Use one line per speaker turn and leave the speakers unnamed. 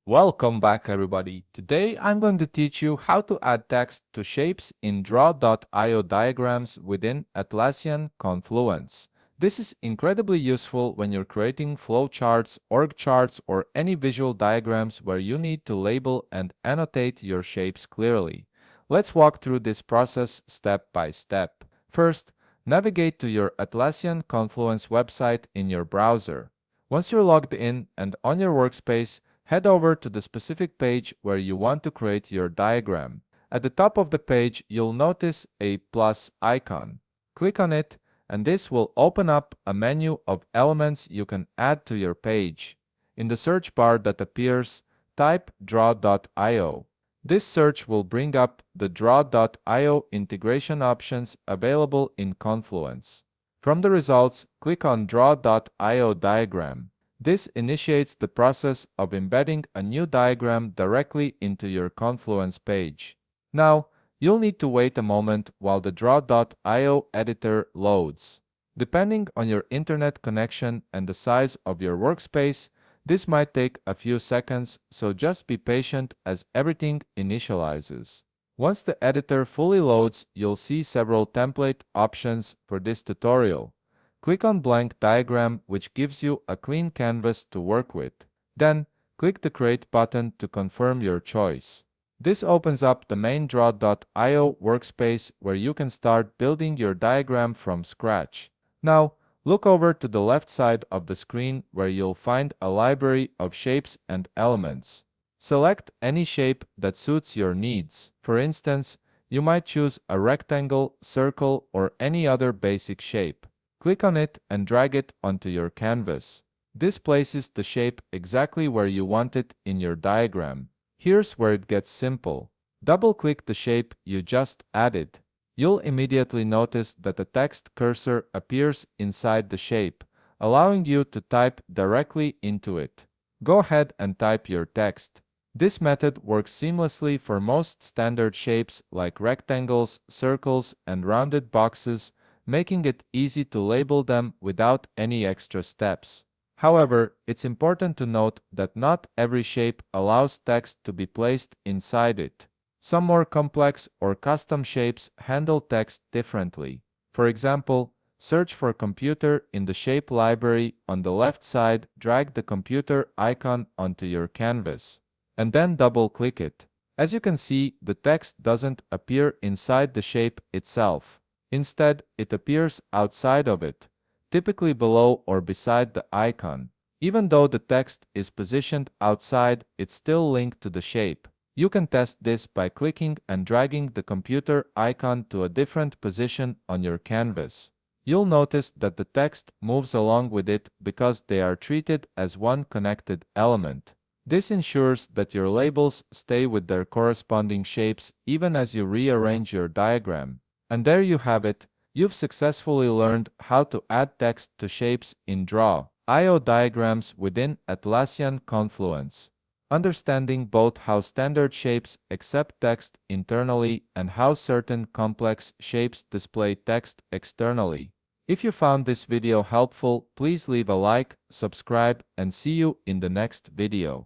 Welcome back, everybody. Today I'm going to teach you how to add text to shapes in draw.io diagrams within Atlassian Confluence. This is incredibly useful when you're creating flowcharts, org charts, or any visual diagrams where you need to label and annotate your shapes clearly. Let's walk through this process step by step. First, navigate to your Atlassian Confluence website in your browser. Once you're logged in and on your workspace, head over to the specific page where you want to create your diagram. At the top of the page, you'll notice a plus icon. Click on it, and this will open up a menu of elements you can add to your page. In the search bar that appears, type draw.io. This search will bring up the draw.io integration options available in Confluence. From the results, click on draw.io diagram. This initiates the process of embedding a new diagram directly into your Confluence page. Now, you'll need to wait a moment while the draw.io editor loads. Depending on your internet connection and the size of your workspace, this might take a few seconds, so just be patient as everything initializes. Once the editor fully loads, you'll see several template options for this tutorial. Click on Blank Diagram, which gives you a clean canvas to work with. Then, click the Create button to confirm your choice. This opens up the main draw.io workspace where you can start building your diagram from scratch. Now, look over to the left side of the screen where you'll find a library of shapes and elements. Select any shape that suits your needs. For instance, you might choose a rectangle, circle, or any other basic shape. Click on it and drag it onto your canvas. This places the shape exactly where you want it in your diagram. Here's where it gets simple. Double-click the shape you just added. You'll immediately notice that the text cursor appears inside the shape, allowing you to type directly into it. Go ahead and type your text. This method works seamlessly for most standard shapes like rectangles, circles, and rounded boxes, making it easy to label them without any extra steps. However, it's important to note that not every shape allows text to be placed inside it. Some more complex or custom shapes handle text differently. For example, search for computer in the shape library on the left side, drag the computer icon onto your canvas, and then double-click it. As you can see, the text doesn't appear inside the shape itself. Instead, it appears outside of it, typically below or beside the icon. Even though the text is positioned outside, it's still linked to the shape. You can test this by clicking and dragging the computer icon to a different position on your canvas. You'll notice that the text moves along with it because they are treated as one connected element. This ensures that your labels stay with their corresponding shapes even as you rearrange your diagram. And there you have it. You've successfully learned how to add text to shapes in draw.io diagrams within Atlassian Confluence. Understanding both how standard shapes accept text internally and how certain complex shapes display text externally. If you found this video helpful, please leave a like, subscribe, and see you in the next video.